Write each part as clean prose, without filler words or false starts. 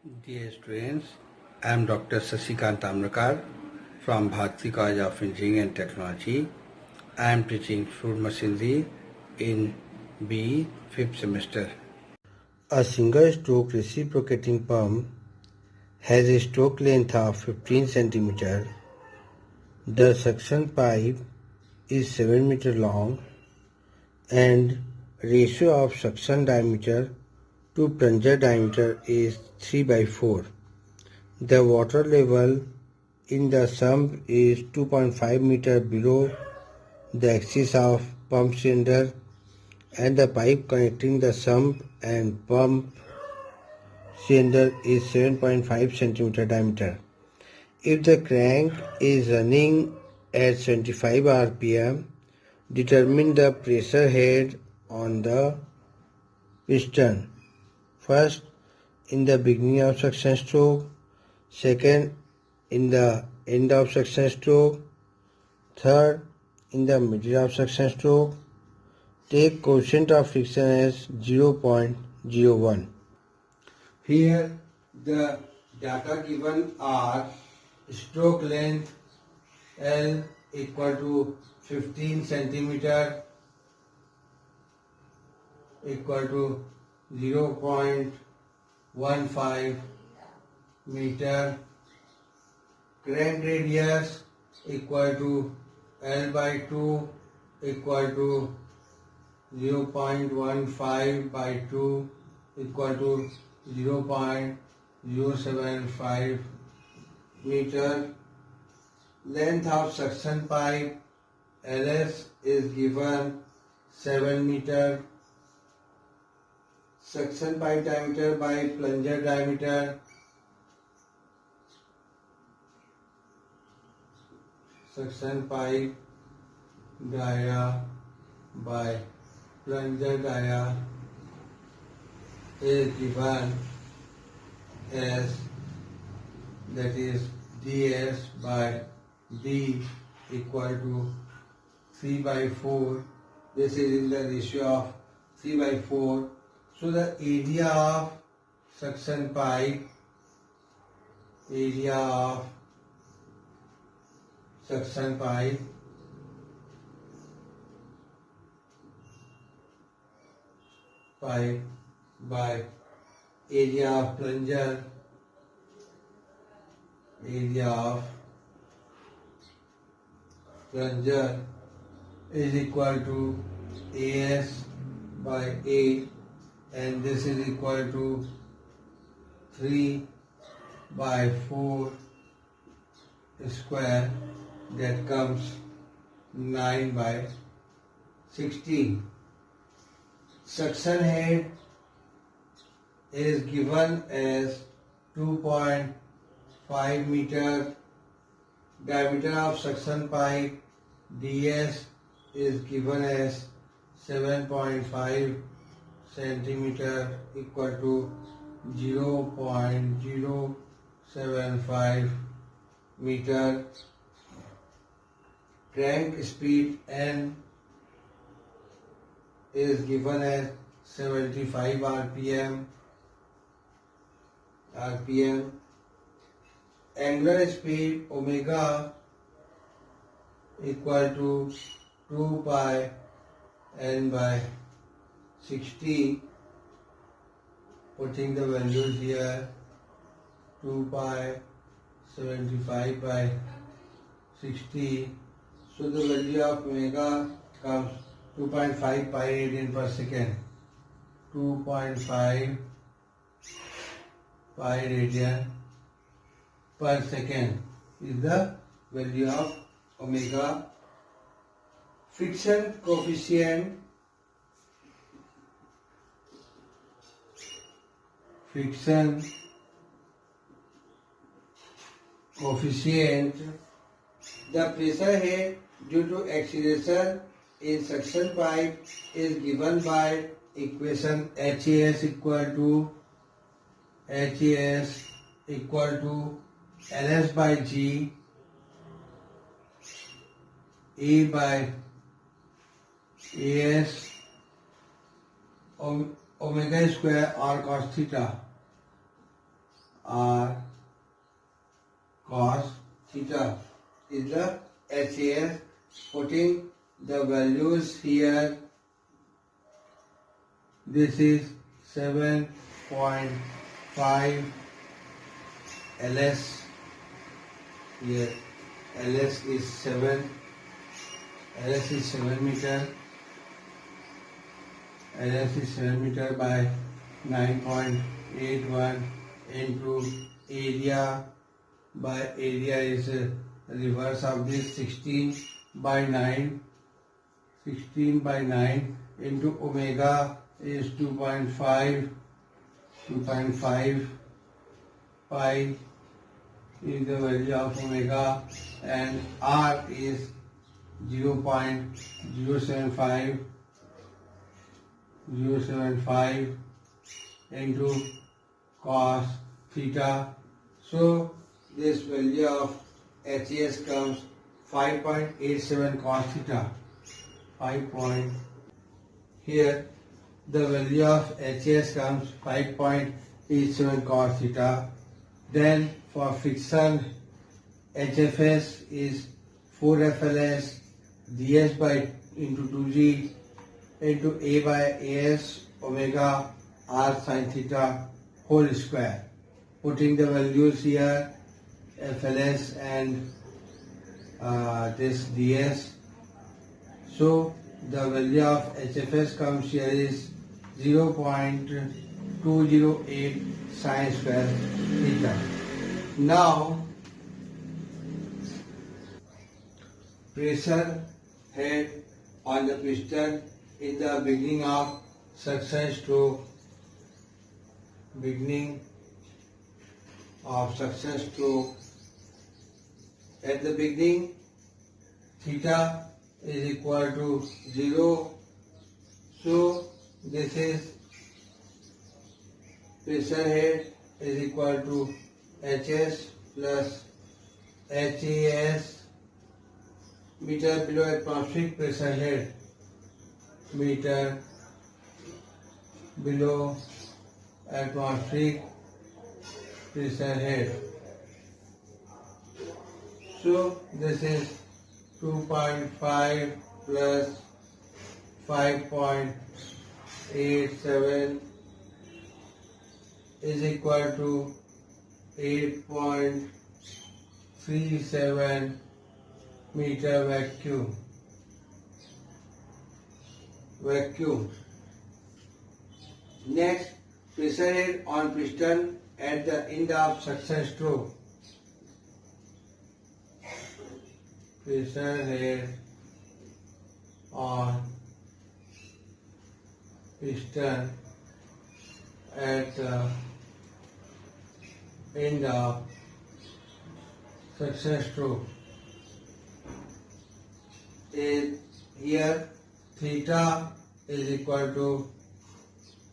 Dear students, I am Dr. Sasikant Tamrakar from Bharati College of Engineering and Technology. I am teaching fluid machinery in BE 5th semester. A single stroke reciprocating pump has a stroke length of 15 cm. The suction pipe is 7 meter long and ratio of suction diameter to plunger diameter is 3/4. The water level in the sump is 2.5 meter below the axis of pump cylinder, and the pipe connecting the sump and pump cylinder is 7.5 cm diameter. If the crank is running at 75 rpm, determine the pressure head on the piston. First, in the beginning of suction stroke, second, in the end of suction stroke, third, in the middle of suction stroke. Take coefficient of friction as 0.01. Here the data given are stroke length L equal to 15 centimeter equal to 0.15 meter, crank radius equal to L by 2 equal to 0.15 by 2 equal to 0.075 meter. Length of suction pipe LS is given 7 meter. Suction pipe diameter by plunger diameter. Suction pipe dia by plunger dia is given as, that is, ds by d equal to 3/4. This is in the ratio of 3/4. So the area of suction pipe, pipe by area of plunger, is equal to AS by A, and this is equal to 3/4 square, that comes 9/16. Suction head is given as 2.5 meter. Diameter of suction pipe ds is given as 7.5 centimeter equal to 0.075 meter. Crank speed N is given as 75 rpm. Angular speed omega equal to 2 pi n by 60. Putting the values here, 2 pi 75 by 60. So the value of omega comes 2.5 pi radian per second. 2.5 pi radian per second is the value of omega. Friction coefficient the pressure head due to acceleration in suction pipe is given by equation HAS equal to LS by G A by AS omega square r cos theta. R cos theta is the HAS. Putting the values here, this is 7.5 LS. Here LS is 7. LS is 7 meter. LS is 7 meter by 9.81 into area by area is reverse of this 16 by 9. 16 by 9 into omega is 2.5. 2.5 pi is the value of omega, and R is 0.075 into cos theta. So this value of HAS comes 5.87 cos theta. Here the value of HAS comes 5.87 cos theta. Then for friction, HFS is 4FLS ds by into 2g into A by AS omega r sin theta whole square. Putting the values here, FLS and this ds. So the value of HFS comes here is 0.208 sin square theta. Now pressure head on the piston in the beginning of suction stroke. At the beginning, theta is equal to 0. So this is pressure head is equal to HS plus HAS, meter below atmospheric pressure head, meter below atmospheric pressure head. So this is 2.5 plus 5.87 is equal to 8.37 meter vacuum. Next, pressure head on piston at the end of suction stroke. Pressure head on piston at the end of suction stroke is here theta is equal to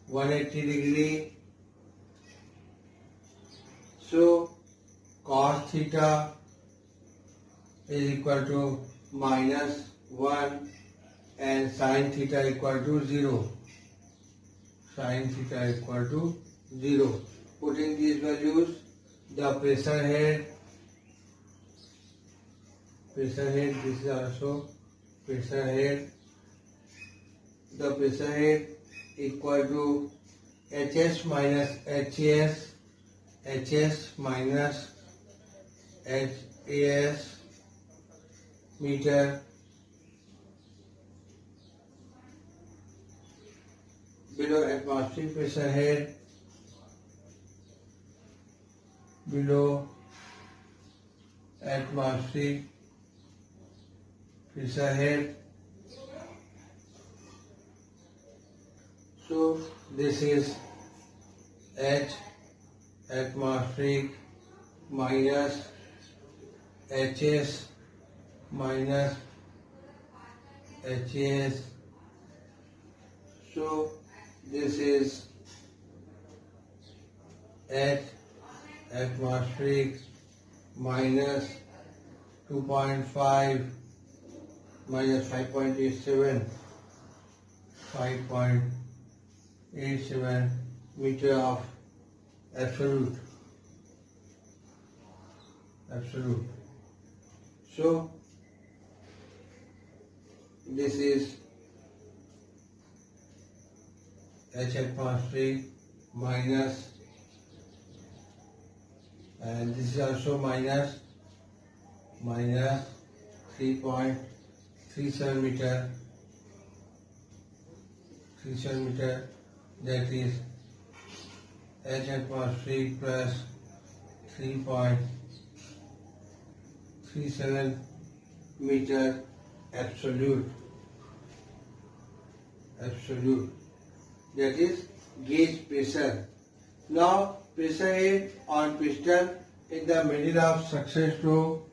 180 degree. So cos theta is equal to -1 and sin theta equal to 0. Putting these values, the pressure head, this is also pressure head. The pressure head equal to HS minus HAS meter below atmospheric pressure head, below atmospheric pressure head. So this is H atmospheric minus HS minus HAS. So this is H atmospheric minus 2.5 minus 5.87 meter of absolute absolute. So this is H atmospheric minus, and this is also minus 3.37 meter, that is H atmospheric plus 3.37 meter absolute, that is gauge pressure. Now pressure head on piston in the middle of suction stroke.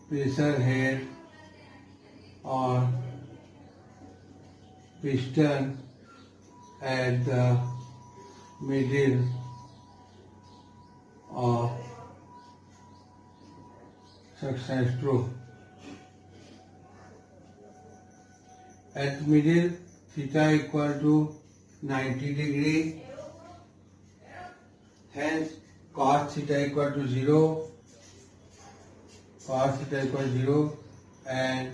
Pressure head on piston at the middle of suction stroke. At the middle, theta equal to 90 degree, hence cos theta equal to 0, and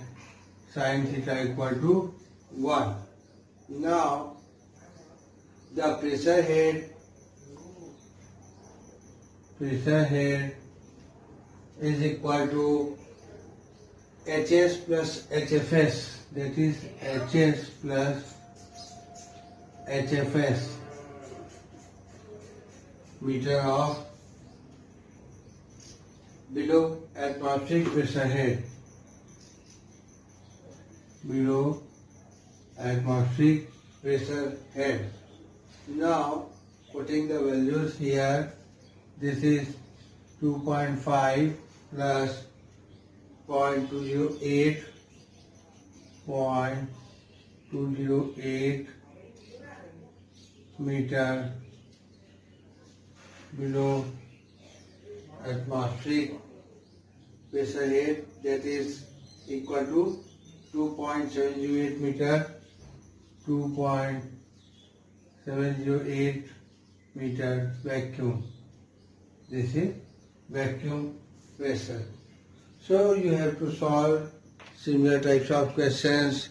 sin theta equal to 1. Now the pressure head is equal to HS plus HFS, that is HS plus HFS, meter of below atmospheric pressure head, Now putting the values here, this is 2.5 plus 0.208 meter below atmospheric pressure head, that is equal to 2.708 meter, 2.708 meter vacuum. This is vacuum pressure. So you have to solve similar types of questions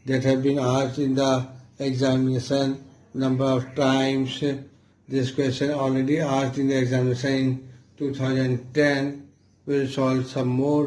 that have been asked in the examination number of times. This question already asked in the examination in 2010. We'll solve some more.